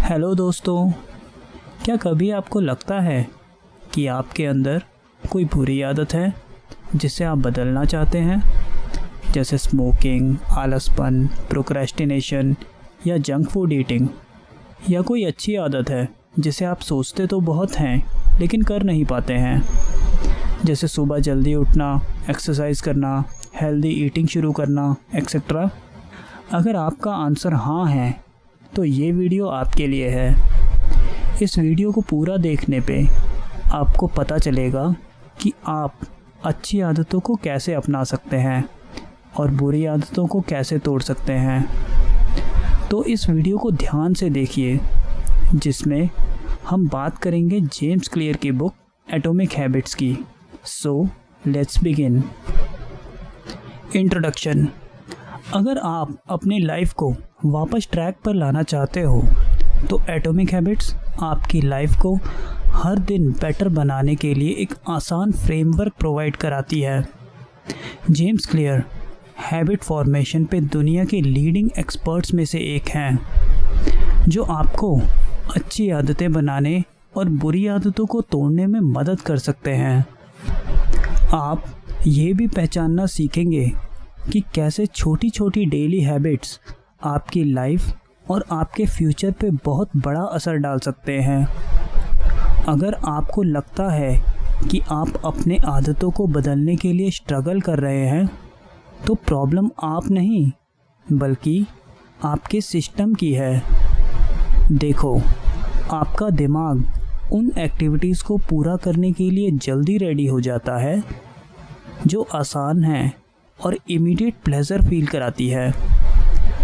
Hello दोस्तों, क्या कभी आपको लगता है कि आपके अंदर कोई बुरी आदत है जिसे आप बदलना चाहते हैं, जैसे स्मोकिंग, आलसपन, प्रोक्रेस्टिनेशन या जंक फूड ईटिंग? या कोई अच्छी आदत है जिसे आप सोचते तो बहुत हैं लेकिन कर नहीं पाते हैं, जैसे सुबह जल्दी उठना, एक्सरसाइज करना, हेल्दी ईटिंग शुरू करना, एक्सेट्रा? अगर आपका आंसर हाँ है तो ये वीडियो आपके लिए है। इस वीडियो को पूरा देखने पे आपको पता चलेगा कि आप अच्छी आदतों को कैसे अपना सकते हैं और बुरी आदतों को कैसे तोड़ सकते हैं। तो इस वीडियो को ध्यान से देखिए, जिसमें हम बात करेंगे जेम्स क्लियर की बुक एटॉमिक हैबिट्स की। So let's begin. इंट्रोडक्शन। अगर आप अपनी लाइफ को वापस ट्रैक पर लाना चाहते हो तो एटॉमिक हैबिट्स आपकी लाइफ को हर दिन बेटर बनाने के लिए एक आसान फ्रेमवर्क प्रोवाइड कराती है। जेम्स क्लियर हैबिट फॉर्मेशन पे दुनिया के लीडिंग एक्सपर्ट्स में से एक हैं, जो आपको अच्छी आदतें बनाने और बुरी आदतों को तोड़ने में मदद कर सकते हैं। आप ये भी पहचानना सीखेंगे कि कैसे छोटी छोटी डेली हैबिट्स आपकी लाइफ और आपके फ्यूचर पे बहुत बड़ा असर डाल सकते हैं। अगर आपको लगता है कि आप अपने आदतों को बदलने के लिए स्ट्रगल कर रहे हैं, तो प्रॉब्लम आप नहीं बल्कि आपके सिस्टम की है। देखो, आपका दिमाग उन एक्टिविटीज़ को पूरा करने के लिए जल्दी रेडी हो जाता है जो आसान है और इमीडिएट प्लेजर फील कराती है।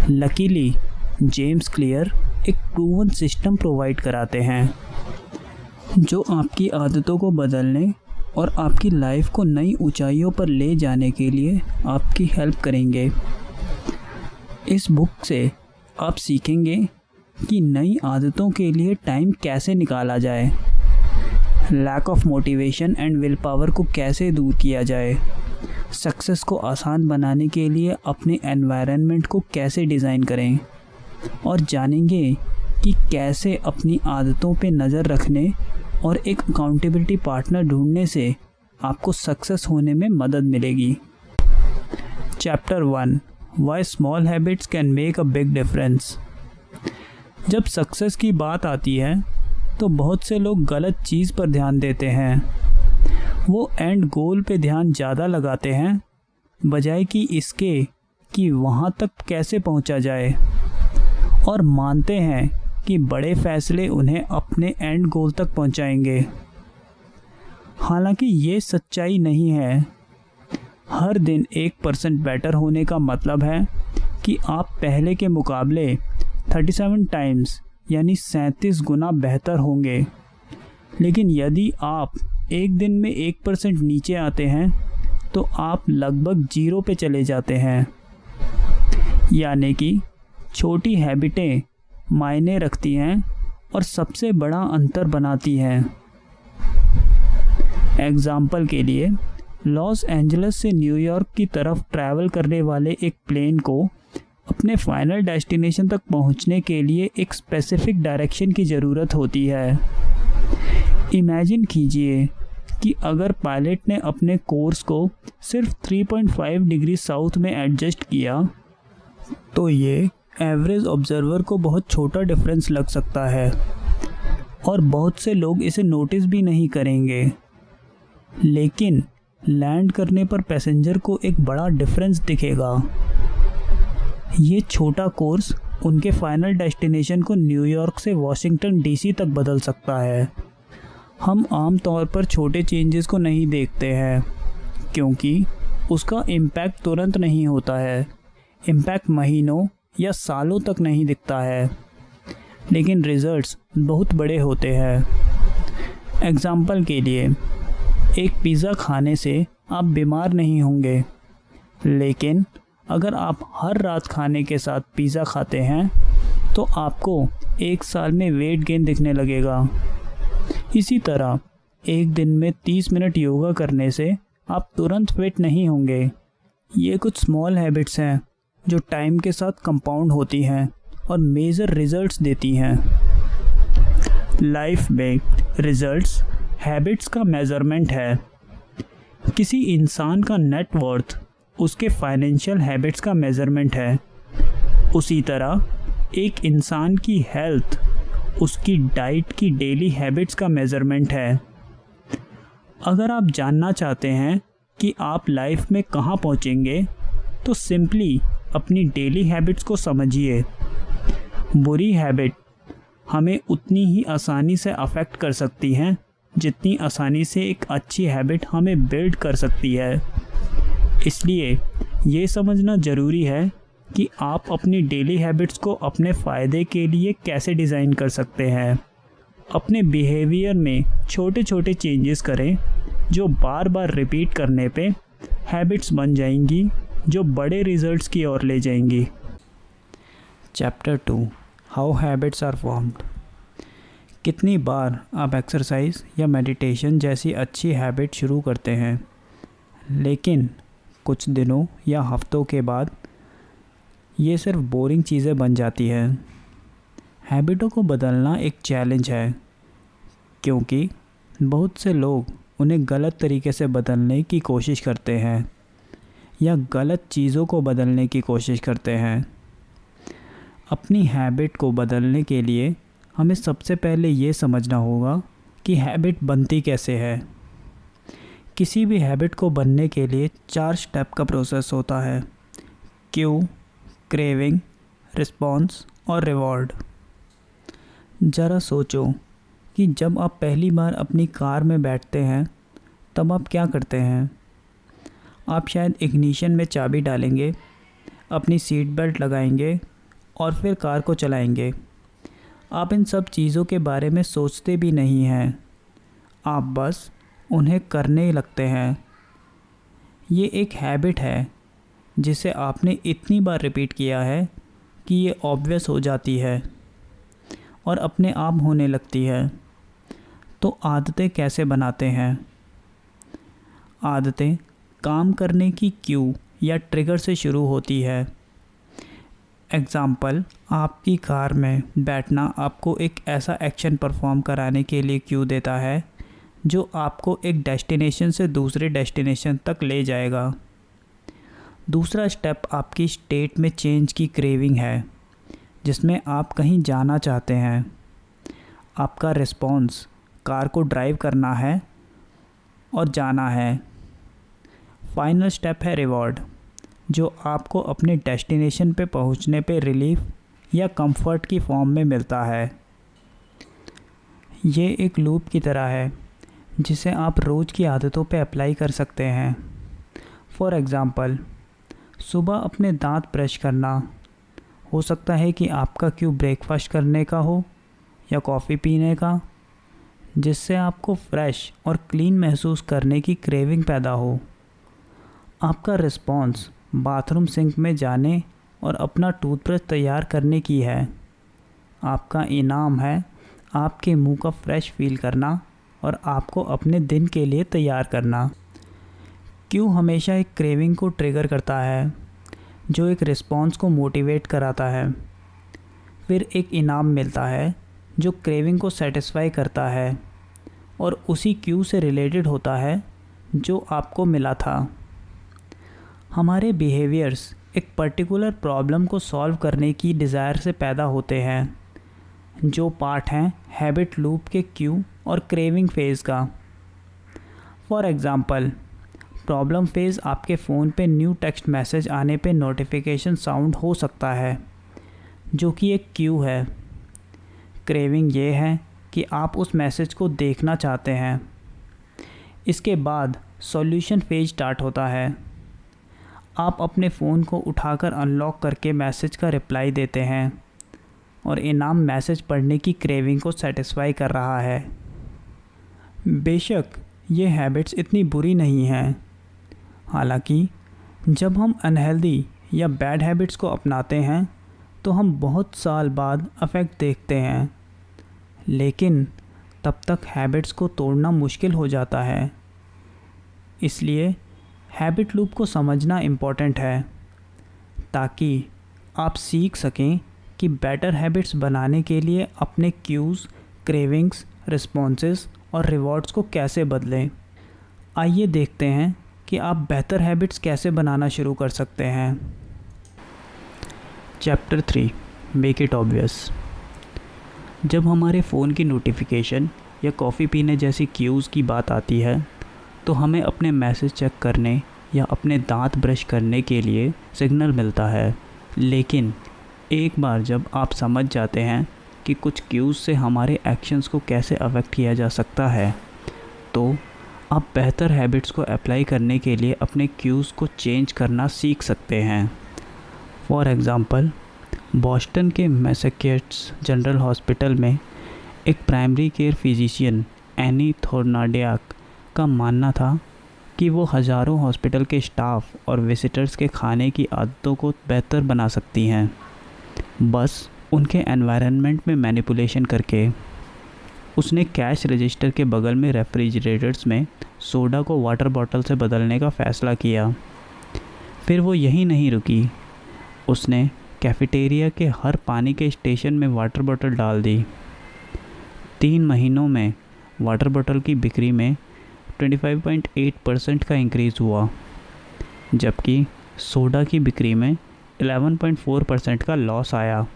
लकीली जेम्स क्लियर एक प्रूवन सिस्टम प्रोवाइड कराते हैं जो आपकी आदतों को बदलने और आपकी लाइफ को नई ऊंचाइयों पर ले जाने के लिए आपकी हेल्प करेंगे। इस बुक से आप सीखेंगे कि नई आदतों के लिए टाइम कैसे निकाला जाए, lack of motivation and will power को कैसे दूर किया जाए, सक्सेस को आसान बनाने के लिए अपने एनवायरनमेंट को कैसे डिज़ाइन करें, और जानेंगे कि कैसे अपनी आदतों पे नज़र रखने और एक अकाउंटेबिलिटी पार्टनर ढूंढने से आपको सक्सेस होने में मदद मिलेगी। Chapter 1, why small habits can make a big difference. जब सक्सेस की बात आती है तो बहुत से लोग गलत चीज़ पर ध्यान देते हैं। वो एंड गोल पे ध्यान ज़्यादा लगाते हैं बजाय कि इसके कि वहाँ तक कैसे पहुँचा जाए, और मानते हैं कि बड़े फैसले उन्हें अपने एंड गोल तक पहुँचाएंगे। हालांकि ये सच्चाई नहीं है। हर दिन 1% बेटर होने का मतलब है कि आप पहले के मुकाबले 37 टाइम्स यानी 37 गुना बेहतर होंगे। लेकिन यदि आप एक दिन में 1% नीचे आते हैं तो आप लगभग 0 पे चले जाते हैं। यानी कि छोटी हैबिटें मायने रखती हैं और सबसे बड़ा अंतर बनाती हैं। एग्जाम्पल के लिए, लॉस एंजलिस से न्यूयॉर्क की तरफ ट्रैवल करने वाले एक प्लेन को अपने फाइनल डेस्टिनेशन तक पहुंचने के लिए एक स्पेसिफिक डायरेक्शन की ज़रूरत होती है। इमेजिन कीजिए कि अगर पायलट ने अपने कोर्स को सिर्फ 3.5 डिग्री साउथ में एडजस्ट किया तो ये एवरेज ऑब्जर्वर को बहुत छोटा डिफरेंस लग सकता है और बहुत से लोग इसे नोटिस भी नहीं करेंगे। लेकिन लैंड करने पर पैसेंजर को एक बड़ा डिफरेंस दिखेगा। ये छोटा कोर्स उनके फाइनल डेस्टिनेशन को न्यूयॉर्क से वॉशिंगटन डीसी तक बदल सकता है। हम आम तौर पर छोटे चेंजेस को नहीं देखते हैं क्योंकि उसका इम्पैक्ट तुरंत नहीं होता है। इम्पैक्ट महीनों या सालों तक नहीं दिखता है, लेकिन रिजल्ट्स बहुत बड़े होते हैं। एग्जाम्पल के लिए, एक पिज़्ज़ा खाने से आप बीमार नहीं होंगे, लेकिन अगर आप हर रात खाने के साथ पिज़्ज़ा खाते हैं तो आपको 1 साल में वेट गेन दिखने लगेगा। इसी तरह एक दिन में 30 मिनट योगा करने से आप तुरंत फिट नहीं होंगे। ये कुछ स्मॉल हैबिट्स हैं जो टाइम के साथ कंपाउंड होती हैं और मेजर रिजल्ट्स देती हैं। लाइफ में रिजल्ट्स हैबिट्स का मेज़रमेंट है। किसी इंसान का नेटवर्थ उसके फाइनेंशियल हैबिट्स का मेज़रमेंट है। उसी तरह एक इंसान की हेल्थ उसकी डाइट की डेली हैबिट्स का मेज़रमेंट है। अगर आप जानना चाहते हैं कि आप लाइफ में कहाँ पहुँचेंगे तो सिंपली अपनी डेली हैबिट्स को समझिए। बुरी हैबिट हमें उतनी ही आसानी से अफेक्ट कर सकती हैं जितनी आसानी से एक अच्छी हैबिट हमें बिल्ड कर सकती है। इसलिए ये समझना ज़रूरी है कि आप अपनी डेली हैबिट्स को अपने फ़ायदे के लिए कैसे डिज़ाइन कर सकते हैं। अपने बिहेवियर में छोटे छोटे चेंजेस करें जो बार बार रिपीट करने पे हैबिट्स बन जाएंगी जो बड़े रिजल्ट्स की ओर ले जाएंगी। Chapter 2 how habits are formed. कितनी बार आप एक्सरसाइज या मेडिटेशन जैसी अच्छी हैबिट शुरू करते हैं, लेकिन कुछ दिनों या हफ्तों के बाद ये सिर्फ बोरिंग चीज़ें बन जाती है। हैबिटों को बदलना एक चैलेंज है क्योंकि बहुत से लोग उन्हें गलत तरीके से बदलने की कोशिश करते हैं या गलत चीज़ों को बदलने की कोशिश करते हैं। अपनी हैबिट को बदलने के लिए हमें सबसे पहले ये समझना होगा कि हैबिट बनती कैसे है। किसी भी हैबिट को बनने के लिए 4 स्टेप का प्रोसेस होता है: क्यू, क्रेविंग, रिस्पॉन्स और रिवॉर्ड। ज़रा सोचो कि जब आप पहली बार अपनी कार में बैठते हैं तब आप क्या करते हैं। आप शायद इग्निशन में चाबी डालेंगे, अपनी सीट बेल्ट लगाएंगे और फिर कार को चलाएंगे। आप इन सब चीज़ों के बारे में सोचते भी नहीं हैं, आप बस उन्हें करने लगते हैं। ये एक हैबिट है जिसे आपने इतनी बार रिपीट किया है कि ये ऑब्वियस हो जाती है और अपने आप होने लगती है। तो आदतें कैसे बनाते हैं? आदतें काम करने की क्यू या ट्रिगर से शुरू होती है। एग्ज़ाम्पल, आपकी कार में बैठना आपको एक ऐसा एक्शन परफॉर्म कराने के लिए क्यू देता है जो आपको एक डेस्टिनेशन से दूसरे डेस्टिनेशन तक ले जाएगा। दूसरा स्टेप आपकी स्टेट में चेंज की क्रेविंग है, जिसमें आप कहीं जाना चाहते हैं। आपका रिस्पॉन्स कार को ड्राइव करना है और जाना है। फाइनल स्टेप है रिवॉर्ड, जो आपको अपने डेस्टिनेशन पे पहुंचने पे रिलीफ या कंफर्ट की फॉर्म में मिलता है। ये एक लूप की तरह है जिसे आप रोज़ की आदतों पे अप्लाई कर सकते हैं। फॉर एग्ज़ाम्पल, सुबह अपने दांत ब्रश करना। हो सकता है कि आपका क्यू ब्रेकफास्ट करने का हो या कॉफ़ी पीने का, जिससे आपको फ्रेश और क्लीन महसूस करने की क्रेविंग पैदा हो। आपका रिस्पॉन्स बाथरूम सिंक में जाने और अपना टूथब्रश तैयार करने की है। आपका इनाम है आपके मुंह का फ्रेश फील करना और आपको अपने दिन के लिए तैयार करना। क्यू हमेशा एक क्रेविंग को ट्रिगर करता है जो एक रिस्पॉन्स को मोटिवेट कराता है। फिर एक इनाम मिलता है जो क्रेविंग को सेटिस्फाई करता है और उसी क्यू से रिलेटेड होता है जो आपको मिला था। हमारे बिहेवियर्स एक पर्टिकुलर प्रॉब्लम को सॉल्व करने की डिज़ायर से पैदा होते हैं, जो पार्ट हैं हैबिट लूप के क्यू और क्रेविंग फेज़ का। फॉर एग्ज़ाम्पल, प्रॉब्लम फेज़ आपके फ़ोन पे न्यू टेक्स्ट मैसेज आने पे नोटिफिकेशन साउंड हो सकता है, जो कि एक क्यू है। क्रेविंग ये है कि आप उस मैसेज को देखना चाहते हैं। इसके बाद सॉल्यूशन फेज स्टार्ट होता है। आप अपने फ़ोन को उठाकर अनलॉक करके मैसेज का रिप्लाई देते हैं और इनाम मैसेज पढ़ने की क्रेविंग को सेटिस्फाई कर रहा है। बेशक ये हैबिट्स इतनी बुरी नहीं हैं। हालांकि जब हम अनहेल्दी या बैड हैबिट्स को अपनाते हैं तो हम बहुत साल बाद इफ़ेक्ट देखते हैं, लेकिन तब तक हैबिट्स को तोड़ना मुश्किल हो जाता है। इसलिए हैबिट लूप को समझना इम्पॉर्टेंट है ताकि आप सीख सकें कि बेटर हैबिट्स बनाने के लिए अपने क्यूज़, क्रेविंग्स, रिस्पॉन्सेस और रिवॉर्ड्स को कैसे बदलें। आइए देखते हैं कि आप बेहतर हैबिट्स कैसे बनाना शुरू कर सकते हैं। Chapter 3, make it obvious. जब हमारे फ़ोन की नोटिफिकेशन या कॉफ़ी पीने जैसी क्यूज़ की बात आती है तो हमें अपने मैसेज चेक करने या अपने दांत ब्रश करने के लिए सिग्नल मिलता है। लेकिन एक बार जब आप समझ जाते हैं कि कुछ क्यूज़ से हमारे एक्शंस को कैसे अफेक्ट किया जा सकता है, तो आप बेहतर हैबिट्स को अप्लाई करने के लिए अपने क्यूज़ को चेंज करना सीख सकते हैं। फॉर एग्ज़ाम्पल, बॉस्टन के मैसाचुसेट्स जनरल हॉस्पिटल में एक प्राइमरी केयर फिजिशियन एनी थोर्नाडियाक का मानना था कि वो हज़ारों हॉस्पिटल के स्टाफ और विजिटर्स के खाने की आदतों को बेहतर बना सकती हैं, बस उनके एनवायरनमेंट में मैनिपुलेशन करके। उसने कैश रजिस्टर के बगल में रेफ्रिजरेटर्स में सोडा को वाटर बॉटल से बदलने का फ़ैसला किया। फिर वो यहीं नहीं रुकी, उसने कैफेटेरिया के हर पानी के स्टेशन में वाटर बॉटल डाल दी। 3 महीनों में वाटर बॉटल की बिक्री में 25.8% का इंक्रीज़ हुआ, जबकि सोडा की बिक्री में 11.4% का लॉस आया।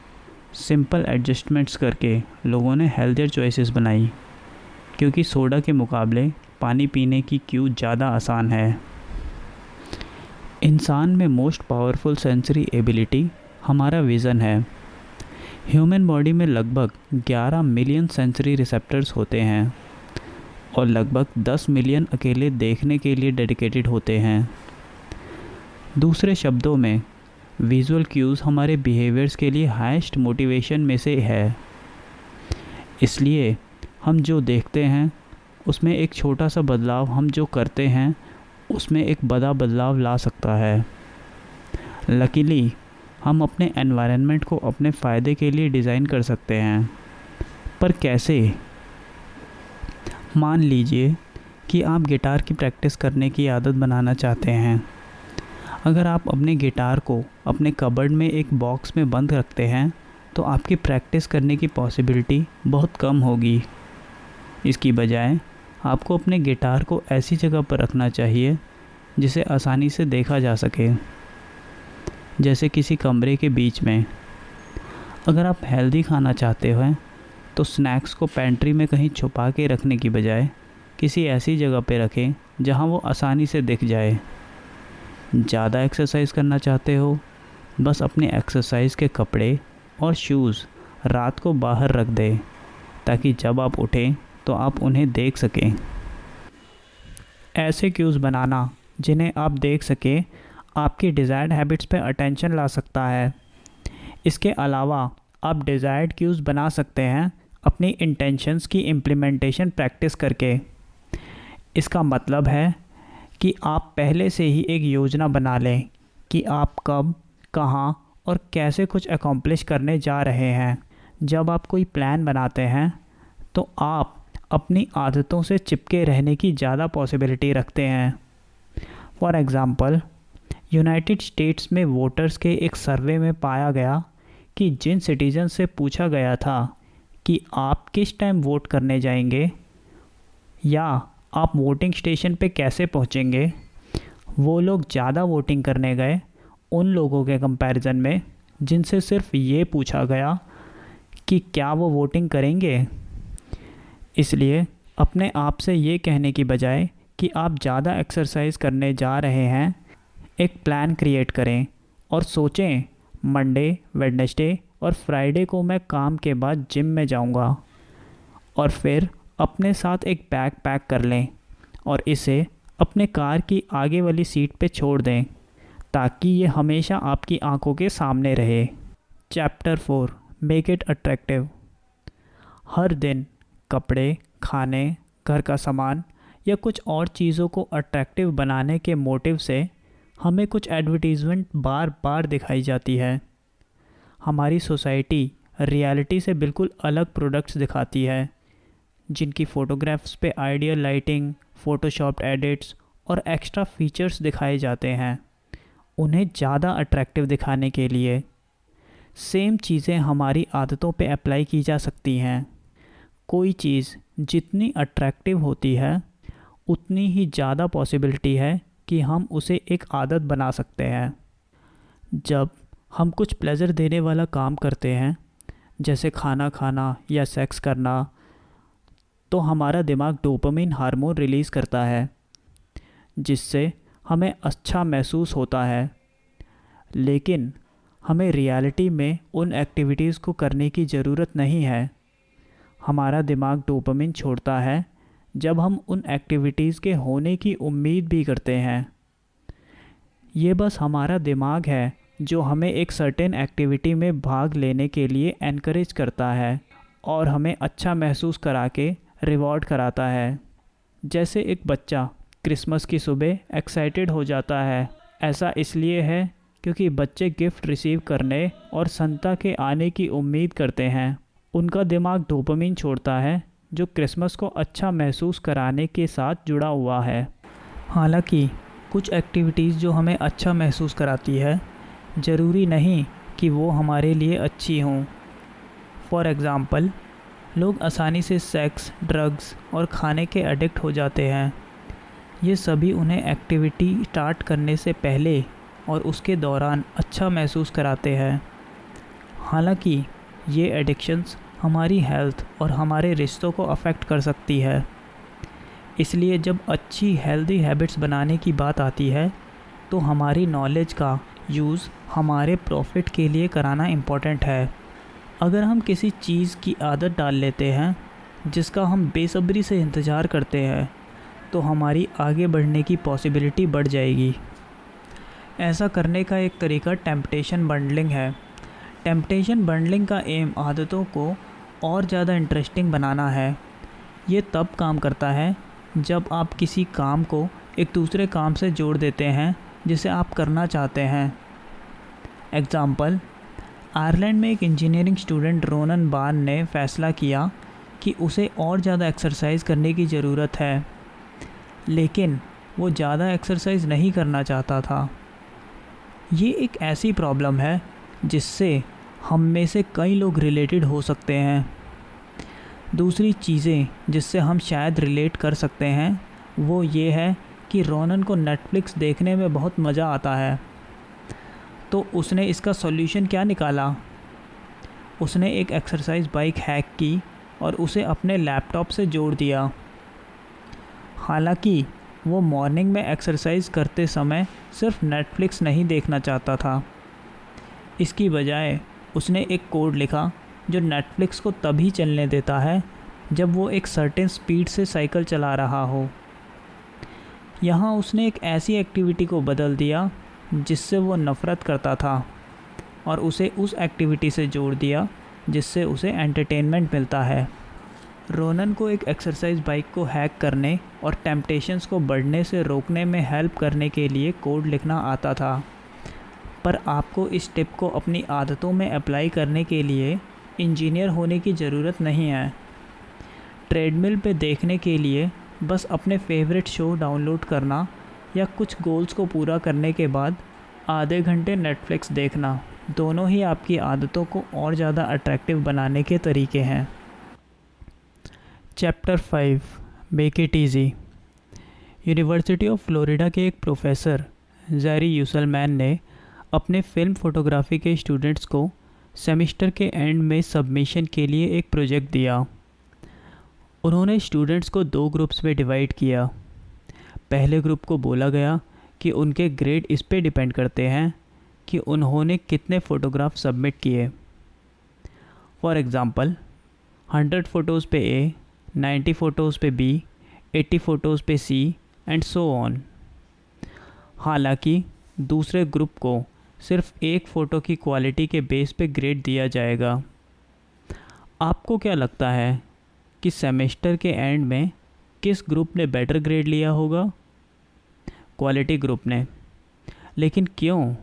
सिंपल एडजस्टमेंट्स करके लोगों ने हेल्थियर चॉइसेस बनाई, क्योंकि सोडा के मुकाबले पानी पीने की क्यू ज़्यादा आसान है। इंसान में मोस्ट पावरफुल सेंसरी एबिलिटी हमारा विज़न है। ह्यूमन बॉडी में लगभग 11 मिलियन सेंसरी रिसेप्टर्स होते हैं और लगभग 10 मिलियन अकेले देखने के लिए डेडिकेटेड होते हैं। दूसरे शब्दों में, विजुअल क्यूज़ हमारे बिहेवियर्स के लिए हाईएस्ट मोटिवेशन में से है। इसलिए हम जो देखते हैं उसमें एक छोटा सा बदलाव हम जो करते हैं उसमें एक बड़ा बदलाव ला सकता है। लकीली हम अपने एनवायरनमेंट को अपने फ़ायदे के लिए डिज़ाइन कर सकते हैं। पर कैसे? मान लीजिए कि आप गिटार की प्रैक्टिस करने की आदत बनाना चाहते हैं। अगर आप अपने गिटार को अपने कबर्ड में एक बॉक्स में बंद रखते हैं तो आपकी प्रैक्टिस करने की पॉसिबिलिटी बहुत कम होगी। इसकी बजाय आपको अपने गिटार को ऐसी जगह पर रखना चाहिए जिसे आसानी से देखा जा सके, जैसे किसी कमरे के बीच में। अगर आप हेल्दी खाना चाहते हैं तो स्नैक्स को पेंट्री में कहीं छुपा के रखने की बजाय किसी ऐसी जगह पे रखें जहां वो आसानी से दिख जाए। ज़्यादा एक्सरसाइज करना चाहते हो, बस अपने एक्सरसाइज के कपड़े और शूज़ रात को बाहर रख दें ताकि जब आप उठें तो आप उन्हें देख सकें। ऐसे क्यूज़ बनाना जिन्हें आप देख सकें आपकी डिज़ायर्ड हैबिट्स पे अटेंशन ला सकता है। इसके अलावा आप डिज़ायर्ड क्यूज़ बना सकते हैं अपनी इंटेंशंस की इम्प्लीमेंटेशन प्रैक्टिस करके। इसका मतलब है कि आप पहले से ही एक योजना बना लें कि आप कब, कहाँ और कैसे कुछ अकॉम्प्लिश करने जा रहे हैं। जब आप कोई प्लान बनाते हैं तो आप अपनी आदतों से चिपके रहने की ज़्यादा पॉसिबिलिटी रखते हैं। फॉर एग्ज़ाम्पल, यूनाइटेड स्टेट्स में वोटर्स के एक सर्वे में पाया गया कि जिन सिटीजन से पूछा गया था कि आप किस टाइम वोट करने जाएंगे या आप वोटिंग स्टेशन पे कैसे पहुंचेंगे, वो लोग ज़्यादा वोटिंग करने गए उन लोगों के कंपैरिजन में जिनसे सिर्फ ये पूछा गया कि क्या वो वोटिंग करेंगे। इसलिए अपने आप से ये कहने की बजाय कि आप ज़्यादा एक्सरसाइज करने जा रहे हैं, एक प्लान क्रिएट करें और सोचें मंडे, वेडनेसडे और फ्राइडे को मैं काम के बाद जिम में जाऊंगा, और फिर अपने साथ एक बैग पैक कर लें और इसे अपने कार की आगे वाली सीट पे छोड़ दें ताकि ये हमेशा आपकी आंखों के सामने रहे। Chapter 4, make it attractive. हर दिन कपड़े, खाने, घर का सामान या कुछ और चीज़ों को अट्रैक्टिव बनाने के मोटिव से हमें कुछ एडवर्टीज़मेंट बार बार दिखाई जाती है। हमारी सोसाइटी रियलिटी से बिल्कुल अलग प्रोडक्ट्स दिखाती है जिनकी फ़ोटोग्राफ्स पे आइडियल लाइटिंग, फ़ोटोशॉप्ड एडिट्स और एक्स्ट्रा फीचर्स दिखाए जाते हैं उन्हें ज़्यादा अट्रैक्टिव दिखाने के लिए। सेम चीज़ें हमारी आदतों पे अप्लाई की जा सकती हैं। कोई चीज़ जितनी अट्रैक्टिव होती है उतनी ही ज़्यादा पॉसिबिलिटी है कि हम उसे एक आदत बना सकते हैं। जब हम कुछ प्लेज़र देने वाला काम करते हैं, जैसे खाना खाना या सेक्स करना, तो हमारा दिमाग डोपामिन हार्मोन रिलीज़ करता है, जिससे हमें अच्छा महसूस होता है। लेकिन हमें रियलिटी में उन एक्टिविटीज़ को करने की ज़रूरत नहीं है। हमारा दिमाग डोपामिन छोड़ता है जब हम उन एक्टिविटीज़ के होने की उम्मीद भी करते हैं। ये बस हमारा दिमाग है जो हमें एक सर्टेन एक्टिविटी में भाग लेने के लिए एनकरेज करता है और हमें अच्छा महसूस करा के रिवॉर्ड कराता है। जैसे एक बच्चा क्रिसमस की सुबह एक्साइटेड हो जाता है। ऐसा इसलिए है क्योंकि बच्चे गिफ्ट रिसीव करने और संता के आने की उम्मीद करते हैं। उनका दिमाग डोपामिन छोड़ता है जो क्रिसमस को अच्छा महसूस कराने के साथ जुड़ा हुआ है। हालांकि कुछ एक्टिविटीज़ जो हमें अच्छा महसूस कराती है, ज़रूरी नहीं कि वो हमारे लिए अच्छी हों। फॉर एग्ज़ाम्पल, लोग आसानी से सेक्स, ड्रग्स और खाने के एडिक्ट हो जाते हैं। ये सभी उन्हें एक्टिविटी स्टार्ट करने से पहले और उसके दौरान अच्छा महसूस कराते हैं। हालांकि ये एडिक्शंस हमारी हेल्थ और हमारे रिश्तों को अफेक्ट कर सकती है। इसलिए जब अच्छी हेल्दी हैबिट्स बनाने की बात आती है तो हमारी नॉलेज का यूज़ हमारे प्रॉफिट के लिए कराना इम्पॉर्टेंट है। अगर हम किसी चीज़ की आदत डाल लेते हैं जिसका हम बेसब्री से इंतज़ार करते हैं तो हमारी आगे बढ़ने की पॉसिबिलिटी बढ़ जाएगी। ऐसा करने का एक तरीका टेम्पटेशन बंडलिंग है। टेम्पटेशन बंडलिंग का एम आदतों को और ज़्यादा इंटरेस्टिंग बनाना है। ये तब काम करता है जब आप किसी काम को एक दूसरे काम से जोड़ देते हैं जिसे आप करना चाहते हैं। एग्ज़ाम्पल, आयरलैंड में एक इंजीनियरिंग स्टूडेंट रोनन बार्न ने फ़ैसला किया कि उसे और ज़्यादा एक्सरसाइज करने की ज़रूरत है, लेकिन वो ज़्यादा एक्सरसाइज नहीं करना चाहता था। ये एक ऐसी प्रॉब्लम है जिससे हम में से कई लोग रिलेटेड हो सकते हैं। दूसरी चीज़ें जिससे हम शायद रिलेट कर सकते हैं वो ये है कि रोनन को नेटफ्लिक्स देखने में बहुत मज़ा आता है। तो उसने इसका सॉल्यूशन क्या निकाला? उसने एक एक्सरसाइज बाइक हैक की और उसे अपने लैपटॉप से जोड़ दिया। हालांकि वो मॉर्निंग में एक्सरसाइज करते समय सिर्फ नेटफ्लिक्स नहीं देखना चाहता था। इसकी बजाय उसने एक कोड लिखा जो नेटफ्लिक्स को तभी चलने देता है जब वो एक सर्टेन स्पीड से साइकिल चला रहा हो। यहाँ उसने एक ऐसी एक्टिविटी को बदल दिया जिससे वो नफ़रत करता था और उसे उस एक्टिविटी से जोड़ दिया जिससे उसे एंटरटेनमेंट मिलता है। रोनन को एक एक्सरसाइज बाइक को हैक करने और टेम्पटेशंस को बढ़ने से रोकने में हेल्प करने के लिए कोड लिखना आता था, पर आपको इस टिप को अपनी आदतों में अप्लाई करने के लिए इंजीनियर होने की ज़रूरत नहीं है। ट्रेडमिल पे देखने के लिए बस अपने फेवरेट शो डाउनलोड करना या कुछ गोल्स को पूरा करने के बाद आधे घंटे नेटफ्लिक्स देखना, दोनों ही आपकी आदतों को और ज़्यादा अट्रैक्टिव बनाने के तरीके हैं। Chapter 5, make it easy. University of Florida के एक प्रोफेसर ज़ैरी यूसलमैन ने अपने फिल्म फोटोग्राफी के स्टूडेंट्स को सेमेस्टर के एंड में सबमिशन के लिए एक प्रोजेक्ट दिया। उन्होंने स्टूडेंट्स को 2 ग्रुप्स में डिवाइड किया। पहले ग्रुप को बोला गया कि उनके ग्रेड इस पे डिपेंड करते हैं कि उन्होंने कितने फ़ोटोग्राफ सबमिट किए। फॉर एग्ज़ाम्पल, 100 फ़ोटोज़ पे ए, 90 फ़ोटोज़ पे बी, 80 फ़ोटोज़ पे सी एंड सो ऑन। हालांकि दूसरे ग्रुप को सिर्फ एक फ़ोटो की क्वालिटी के बेस पे ग्रेड दिया जाएगा। आपको क्या लगता है कि सेमेस्टर के एंड में किस ग्रुप ने बेटर ग्रेड लिया होगा? क्वालिटी ग्रुप ने। लेकिन क्यों?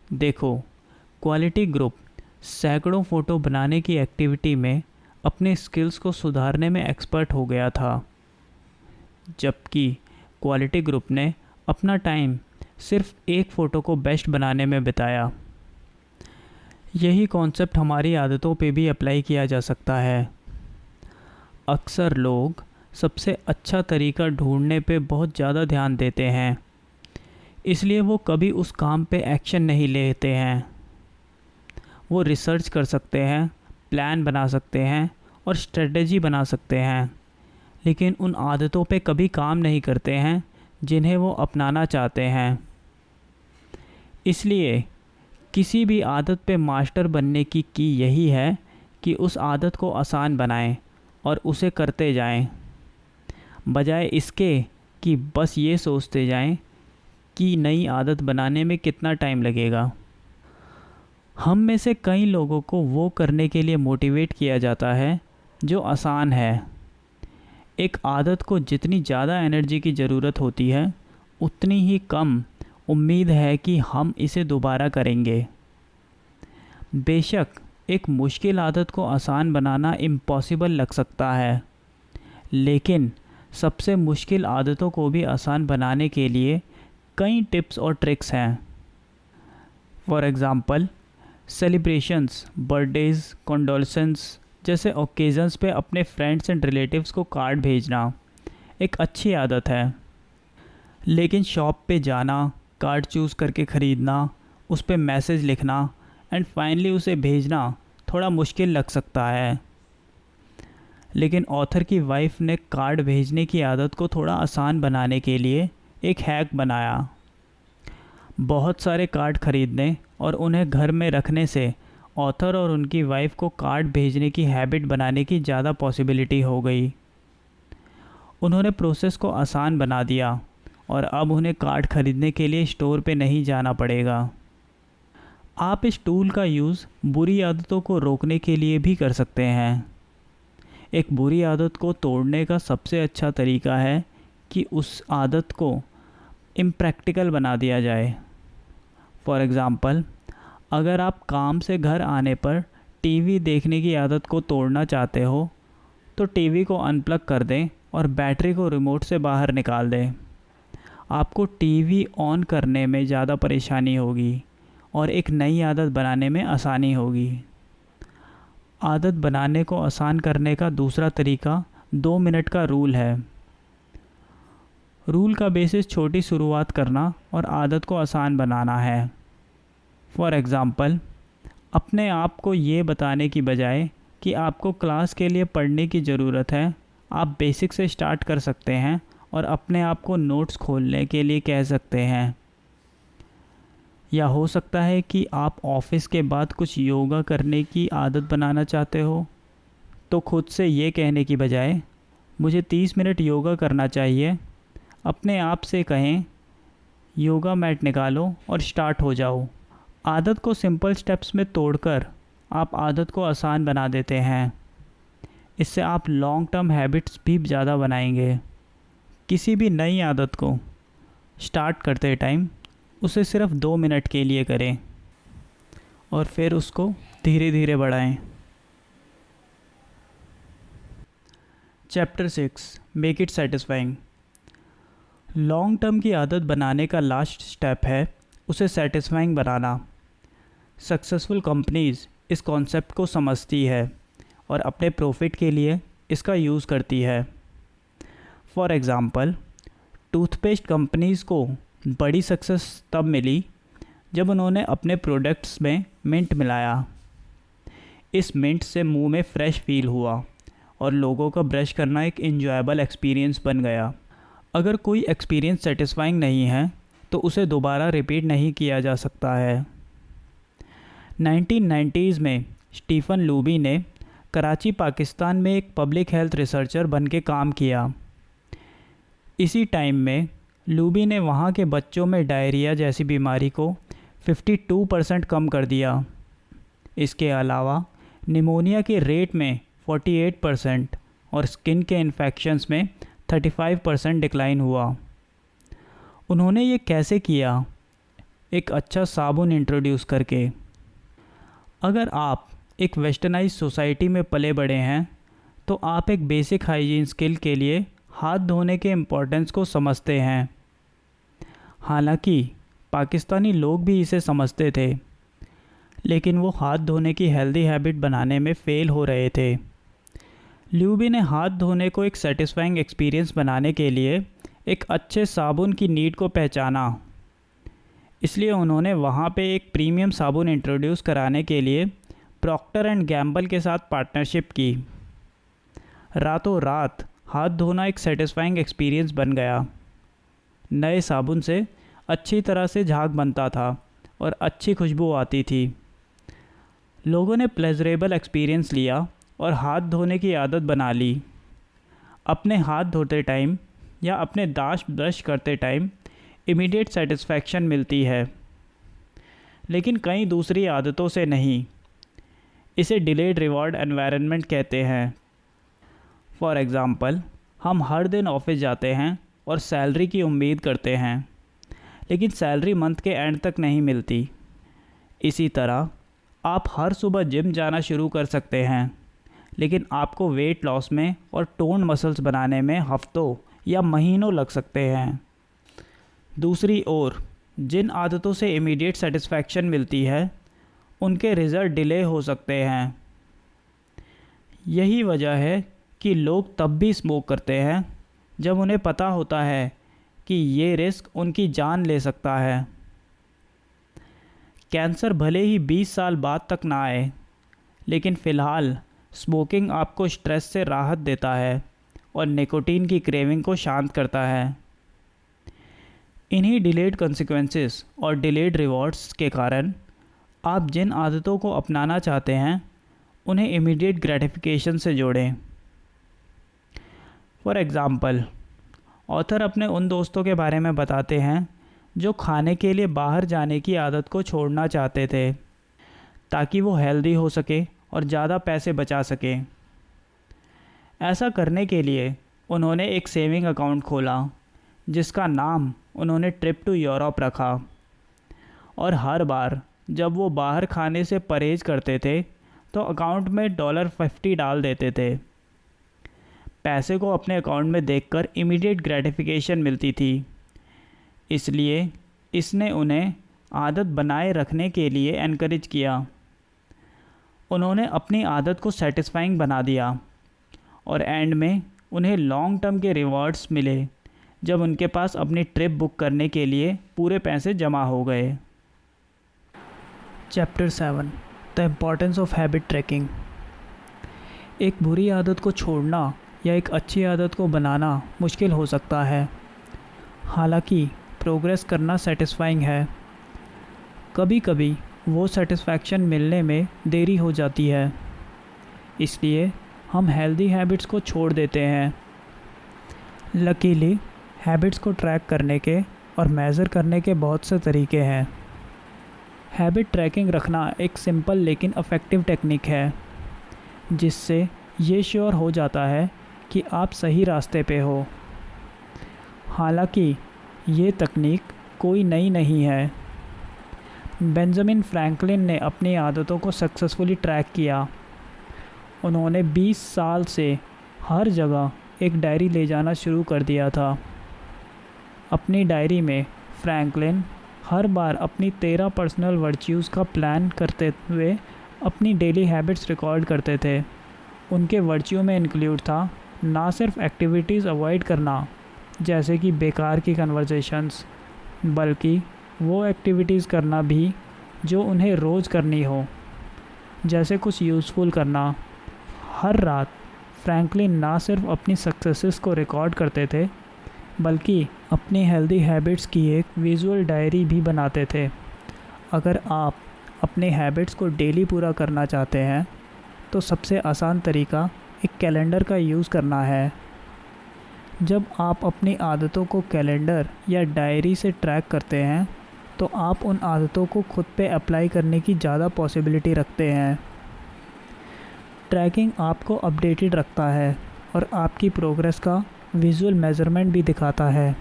देखो, क्वालिटी ग्रुप सैकड़ों फ़ोटो बनाने की एक्टिविटी में अपने स्किल्स को सुधारने में एक्सपर्ट हो गया था, जबकि क्वालिटी ग्रुप ने अपना टाइम सिर्फ एक फ़ोटो को बेस्ट बनाने में बिताया। यही कॉन्सेप्ट हमारी आदतों पे भी अप्लाई किया जा सकता है। अक्सर लोग सबसे अच्छा तरीका ढूंढने पे बहुत ज़्यादा ध्यान देते हैं, इसलिए वो कभी उस काम पे एक्शन नहीं लेते हैं। वो रिसर्च कर सकते हैं, प्लान बना सकते हैं और स्ट्रेटजी बना सकते हैं, लेकिन उन आदतों पे कभी काम नहीं करते हैं जिन्हें वो अपनाना चाहते हैं। इसलिए किसी भी आदत पे मास्टर बनने की यही है कि उस आदत को आसान बनाएं और उसे करते जाएं, बजाय इसके कि बस ये सोचते जाएं कि नई आदत बनाने में कितना टाइम लगेगा। हम में से कई लोगों को वो करने के लिए मोटिवेट किया जाता है जो आसान है। एक आदत को जितनी ज़्यादा एनर्जी की ज़रूरत होती है, उतनी ही कम उम्मीद है कि हम इसे दोबारा करेंगे। बेशक एक मुश्किल आदत को आसान बनाना इम्पॉसिबल लग सकता है, लेकिन सबसे मुश्किल आदतों को भी आसान बनाने के लिए कई टिप्स और ट्रिक्स हैं। For example, celebrations, birthdays, condolence जैसे ओकेज़न्स पे अपने फ्रेंड्स एंड रिलेटिव्स को कार्ड भेजना एक अच्छी आदत है, लेकिन शॉप पे जाना, कार्ड चूज़ करके ख़रीदना, उस पे मैसेज लिखना एंड फाइनली उसे भेजना थोड़ा मुश्किल लग सकता है। लेकिन ऑथर की वाइफ ने कार्ड भेजने की आदत को थोड़ा आसान बनाने के लिए एक हैक बनाया। बहुत सारे कार्ड ख़रीदने और उन्हें घर में रखने से ऑथर और उनकी वाइफ को कार्ड भेजने की हैबिट बनाने की ज़्यादा पॉसिबिलिटी हो गई। उन्होंने प्रोसेस को आसान बना दिया और अब उन्हें कार्ड ख़रीदने के लिए स्टोर पे नहीं जाना पड़ेगा। आप इस टूल का यूज़ बुरी आदतों को रोकने के लिए भी कर सकते हैं। एक बुरी आदत को तोड़ने का सबसे अच्छा तरीका है कि उस आदत को इम्प्रैक्टिकल बना दिया जाए। फॉर एग्ज़ाम्पल, अगर आप काम से घर आने पर टीवी देखने की आदत को तोड़ना चाहते हो, तो टीवी को अनप्लग कर दें और बैटरी को रिमोट से बाहर निकाल दें। आपको टीवी ऑन करने में ज़्यादा परेशानी होगी और एक नई आदत बनाने में आसानी होगी। आदत बनाने को आसान करने का दूसरा तरीका 2 मिनट का रूल है। रूल का बेसिस छोटी शुरुआत करना और आदत को आसान बनाना है। फॉर एग्ज़ाम्पल, अपने आप को ये बताने की बजाय कि आपको क्लास के लिए पढ़ने की ज़रूरत है, आप बेसिक से स्टार्ट कर सकते हैं और अपने आप को नोट्स खोलने के लिए कह सकते हैं। या हो सकता है कि आप ऑफिस के बाद कुछ योगा करने की आदत बनाना चाहते हो, तो खुद से ये कहने की बजाय मुझे 30 मिनट योगा करना चाहिए, अपने आप से कहें योगा मैट निकालो और स्टार्ट हो जाओ। आदत को सिंपल स्टेप्स में तोड़कर आप आदत को आसान बना देते हैं। इससे आप लॉन्ग टर्म हैबिट्स भी ज़्यादा बनाएंगे। किसी भी नई आदत को स्टार्ट करते टाइम उसे सिर्फ 2 मिनट के लिए करें और फिर उसको धीरे धीरे बढ़ाएं। Chapter 6, make it satisfying. Long term की आदत बनाने का लास्ट स्टेप है उसे सेटिस्फाइंग बनाना। सक्सेसफुल कंपनीज़ इस कॉन्सेप्ट को समझती है और अपने प्रॉफिट के लिए इसका यूज़ करती है। फॉर एग्ज़ाम्पल, टूथपेस्ट कंपनीज़ को बड़ी सक्सेस तब मिली जब उन्होंने अपने प्रोडक्ट्स में मिंट मिलाया। इस मिंट से मुंह में फ़्रेश फील हुआ और लोगों का ब्रश करना एक एन्जॉयबल एक्सपीरियंस बन गया। अगर कोई एक्सपीरियंस सेटिस्फाइंग नहीं है तो उसे दोबारा रिपीट नहीं किया जा सकता है। 1990s में स्टीफ़न लूबी ने कराची, पाकिस्तान में एक पब्लिक हेल्थ रिसर्चर बन के काम किया। इसी टाइम में लूबी ने वहाँ के बच्चों में डायरिया जैसी बीमारी को 52% कम कर दिया। इसके अलावा निमोनिया के रेट में 48% और स्किन के इन्फेक्शंस में 35% डिक्लाइन हुआ। उन्होंने ये कैसे किया? एक अच्छा साबुन इंट्रोड्यूस करके। अगर आप एक वेस्टर्नाइज सोसाइटी में पले बड़े हैं तो आप एक बेसिक हाइजीन स्किल के लिए हाथ धोने के इम्पोर्टेंस को समझते हैं। हालांकि पाकिस्तानी लोग भी इसे समझते थे, लेकिन वो हाथ धोने की हेल्दी हैबिट बनाने में फ़ेल हो रहे थे। ल्यूबी ने हाथ धोने को एक सेटिस्फाइंग एक्सपीरियंस बनाने के लिए एक अच्छे साबुन की नीड को पहचाना। इसलिए उन्होंने वहाँ पे एक प्रीमियम साबुन इंट्रोड्यूस कराने के लिए प्रॉक्टर एंड गैम्बल के साथ पार्टनरशिप की। रातों रात हाथ धोना एक सेटिस्फाइंग एक्सपीरियंस बन गया। नए साबुन से अच्छी तरह से झाग बनता था और अच्छी खुशबू आती थी। लोगों ने प्लेजरेबल एक्सपीरियंस लिया और हाथ धोने की आदत बना ली। अपने हाथ धोते टाइम या अपने दांत ब्रश करते टाइम इमीडिएट सेटिस्फैक्शन मिलती है, लेकिन कई दूसरी आदतों से नहीं। इसे डिलेड रिवॉर्ड एनवायरनमेंट कहते हैं। फॉर एग्ज़ाम्पल, हम हर दिन ऑफिस जाते हैं और सैलरी की उम्मीद करते हैं, लेकिन सैलरी मंथ के एंड तक नहीं मिलती। इसी तरह आप हर सुबह जिम जाना शुरू कर सकते हैं, लेकिन आपको वेट लॉस में और टोन मसल्स बनाने में हफ्तों या महीनों लग सकते हैं। दूसरी ओर, जिन आदतों से इमीडिएट सेटिस्फैक्शन मिलती है, उनके रिज़ल्ट डिले हो सकते हैं। यही वजह है कि लोग तब भी स्मोक करते हैं जब उन्हें पता होता है कि ये रिस्क उनकी जान ले सकता है। कैंसर भले ही 20 साल बाद तक ना आए, लेकिन फ़िलहाल स्मोकिंग आपको स्ट्रेस से राहत देता है और निकोटीन की क्रेविंग को शांत करता है। इन्हीं डिलेड कॉन्सिक्वेंसेस और डिलेड रिवॉर्ड्स के कारण आप जिन आदतों को अपनाना चाहते हैं, उन्हें इमीडिएट ग्रेटिफिकेशन से जोड़ें। फॉर एग्ज़ाम्पल, ऑथर अपने उन दोस्तों के बारे में बताते हैं जो खाने के लिए बाहर जाने की आदत को छोड़ना चाहते थे, ताकि वो हेल्दी हो सके और ज़्यादा पैसे बचा सकें। ऐसा करने के लिए उन्होंने एक सेविंग अकाउंट खोला, जिसका नाम उन्होंने ट्रिप टू यूरोप रखा। और हर बार जब वो बाहर खाने से परहेज़ करते थे, तो अकाउंट में $50 डाल देते थे। पैसे को अपने अकाउंट में देखकर इमीडिएट ग्रेटिफिकेशन मिलती थी, इसलिए इसने उन्हें आदत बनाए रखने के लिए एनकरेज किया। उन्होंने अपनी आदत को सेटिस्फाइंग बना दिया और एंड में उन्हें लॉन्ग टर्म के रिवॉर्ड्स मिले, जब उनके पास अपनी ट्रिप बुक करने के लिए पूरे पैसे जमा हो गए। Chapter 7, the importance of habit tracking. एक बुरी आदत को छोड़ना या एक अच्छी आदत को बनाना मुश्किल हो सकता है, हालांकि प्रोग्रेस करना सेटिस्फाइंग है। कभी कभी वो सेटिस्फैक्शन मिलने में देरी हो जाती है, इसलिए हम हेल्दी हैबिट्स को छोड़ देते हैं। लकीली हैबिट्स को ट्रैक करने के और मेज़र करने के बहुत से तरीके हैं। हैबिट ट्रैकिंग रखना एक सिंपल लेकिन इफ़ेक्टिव टेक्निक है, जिससे ये श्योर हो जाता है कि आप सही रास्ते पे हो। हालांकि ये तकनीक कोई नई नहीं है। बेंजामिन फ्रैंकलिन ने अपनी आदतों को सक्सेसफुली ट्रैक किया। उन्होंने 20 साल से हर जगह एक डायरी ले जाना शुरू कर दिया था। अपनी डायरी में फ्रैंकलिन हर बार अपनी 13 पर्सनल वर्च्यूज़ का प्लान करते हुए अपनी डेली हैबिट्स रिकॉर्ड करते थे। उनके वर्च्यू में इंक्लूड था ना सिर्फ एक्टिविटीज़ अवॉइड करना, जैसे कि बेकार की कन्वर्सेशंस, बल्कि वो एक्टिविटीज़ करना भी जो उन्हें रोज़ करनी हो, जैसे कुछ यूज़फुल करना। हर रात फ्रैंकलिन ना सिर्फ अपनी सक्सेसेस को रिकॉर्ड करते थे, बल्कि अपनी हेल्दी हैबिट्स की एक विजुअल डायरी भी बनाते थे। अगर आप अपने हैबिट्स को डेली पूरा करना चाहते हैं, तो सबसे आसान तरीका एक कैलेंडर का यूज़ करना है। जब आप अपनी आदतों को कैलेंडर या डायरी से ट्रैक करते हैं, तो आप उन आदतों को खुद पे अप्लाई करने की ज़्यादा पॉसिबिलिटी रखते हैं। ट्रैकिंग आपको अपडेटेड रखता है और आपकी प्रोग्रेस का विजुअल मेज़रमेंट भी दिखाता है।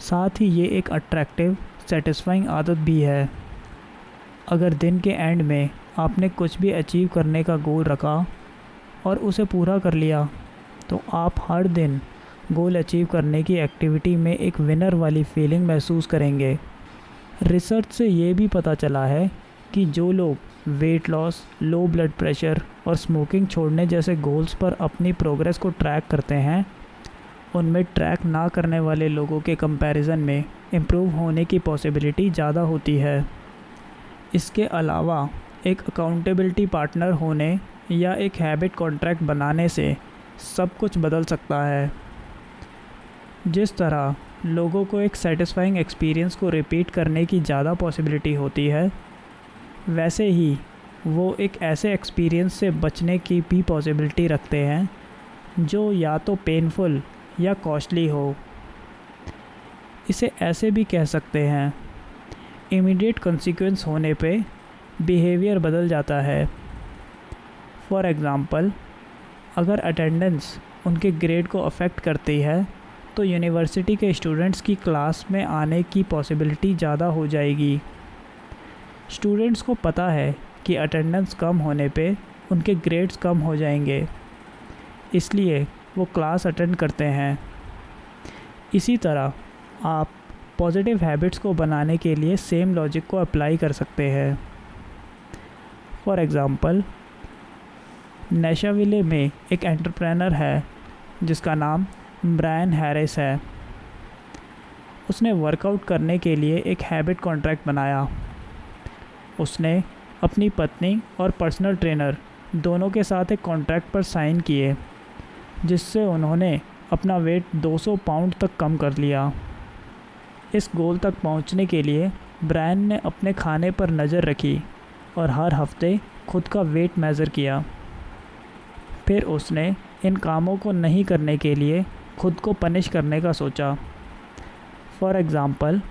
साथ ही ये एक अट्रैक्टिव, सेटिस्फाइंग आदत भी है। अगर दिन के एंड में आपने कुछ भी अचीव करने का गोल रखा और उसे पूरा कर लिया, तो आप हर दिन गोल अचीव करने की एक्टिविटी में एक विनर वाली फीलिंग महसूस करेंगे। रिसर्च से ये भी पता चला है कि जो लोग weight loss, low blood pressure और स्मोकिंग छोड़ने जैसे गोल्स पर अपनी प्रोग्रेस को ट्रैक करते हैं, उनमें ट्रैक ना करने वाले लोगों के कंपैरिजन में इम्प्रूव होने की पॉसिबिलिटी ज़्यादा होती है। इसके अलावा एक अकाउंटेबिलिटी पार्टनर होने या एक हैबिट कॉन्ट्रैक्ट बनाने से सब कुछ बदल सकता है। जिस तरह लोगों को एक सेटिस्फाइंग एक्सपीरियंस को रिपीट करने की ज़्यादा पॉसिबिलिटी होती है, वैसे ही वो एक ऐसे एक्सपीरियंस से बचने की भी पॉसिबिलिटी रखते हैं जो या तो पेनफुल या कॉस्टली हो। इसे ऐसे भी कह सकते हैं, इमीडिएट कॉन्सिक्वेंस होने पे बिहेवियर बदल जाता है। फॉर एग्ज़ाम्पल, अगर अटेंडेंस उनके ग्रेड को अफेक्ट करती है तो यूनिवर्सिटी के स्टूडेंट्स की क्लास में आने की पॉसिबिलिटी ज़्यादा हो जाएगी। स्टूडेंट्स को पता है कि अटेंडेंस कम होने पे उनके ग्रेड्स कम हो जाएंगे, इसलिए वो क्लास अटेंड करते हैं। इसी तरह आप पॉजिटिव हैबिट्स को बनाने के लिए सेम लॉजिक को अप्लाई कर सकते हैं। फॉर एग्ज़ाम्पल, नैशाविले में एक एंटरप्रेनर है जिसका नाम ब्रायन हैरिस है। उसने वर्कआउट करने के लिए एक हैबिट कॉन्ट्रैक्ट बनाया। उसने अपनी पत्नी और पर्सनल ट्रेनर दोनों के साथ एक कॉन्ट्रैक्ट पर साइन किए, जिससे उन्होंने अपना वेट 200 पाउंड तक कम कर लिया। इस गोल तक पहुंचने के लिए ब्रायन ने अपने खाने पर नज़र रखी और हर हफ्ते खुद का वेट मेज़र किया। फिर उसने इन कामों को नहीं करने के लिए खुद को पनिश करने का सोचा। फॉर एग्ज़ाम्पल,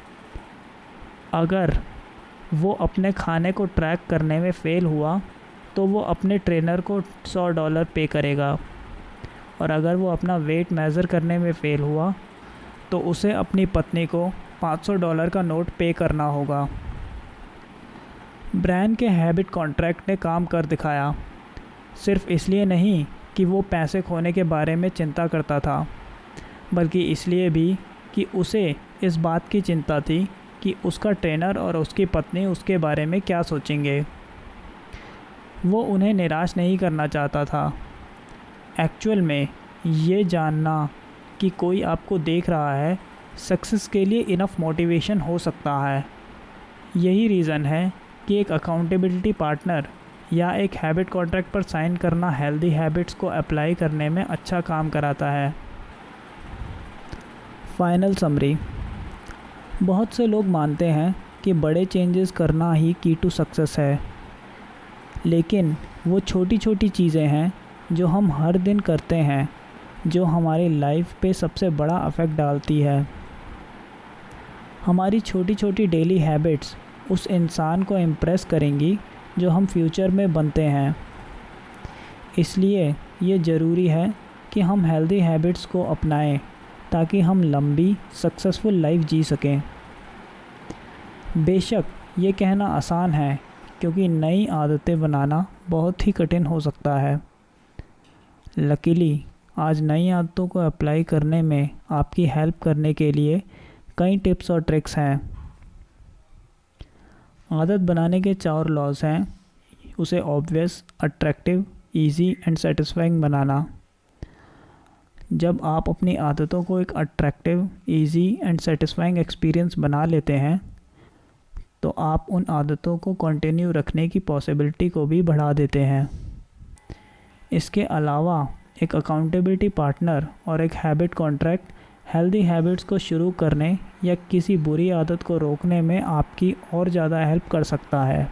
अगर वो अपने खाने को ट्रैक करने में फ़ेल हुआ तो वो अपने ट्रेनर को $100 पे करेगा, और अगर वो अपना वेट मेज़र करने में फ़ेल हुआ तो उसे अपनी पत्नी को $500 का नोट पे करना होगा। ब्रायन के हैबिट कॉन्ट्रैक्ट ने काम कर दिखाया, सिर्फ इसलिए नहीं कि वो पैसे खोने के बारे में चिंता करता था, बल्कि इसलिए भी कि उसे इस बात की चिंता थी कि उसका ट्रेनर और उसकी पत्नी उसके बारे में क्या सोचेंगे। वो उन्हें निराश नहीं करना चाहता था। एक्चुअल में ये जानना कि कोई आपको देख रहा है सक्सेस के लिए इनफ मोटिवेशन हो सकता है। यही रीज़न है कि एक अकाउंटेबिलिटी पार्टनर या एक हैबिट कॉन्ट्रैक्ट पर साइन करना हेल्दी हैबिट्स को अप्लाई करने में अच्छा काम कराता है। फाइनल समरी, बहुत से लोग मानते हैं कि बड़े चेंजेस करना ही की टू सक्सेस है, लेकिन वो छोटी छोटी चीज़ें हैं जो हम हर दिन करते हैं जो हमारी लाइफ पे सबसे बड़ा अफेक्ट डालती है। हमारी छोटी छोटी डेली हैबिट्स उस इंसान को इम्प्रेस करेंगी जो हम फ्यूचर में बनते हैं। इसलिए ये ज़रूरी है कि हम हेल्दी हैबिट्स को अपनाएं ताकि हम लंबी सक्सेसफुल लाइफ जी सकें। बेशक ये कहना आसान है, क्योंकि नई आदतें बनाना बहुत ही कठिन हो सकता है। लकीली आज नई आदतों को अप्लाई करने में आपकी हेल्प करने के लिए कई टिप्स और ट्रिक्स हैं। आदत बनाने के 4 लॉज हैं। उसे obvious, attractive, easy and satisfying बनाना। जब आप अपनी आदतों को एक attractive, easy and satisfying experience बना लेते हैं तो आप उन आदतों को कंटिन्यू रखने की पॉसिबिलिटी को भी बढ़ा देते हैं। इसके अलावा एक अकाउंटेबिलिटी पार्टनर और एक हैबिट कॉन्ट्रैक्ट हेल्दी हैबिट्स को शुरू करने या किसी बुरी आदत को रोकने में आपकी और ज़्यादा हेल्प कर सकता है।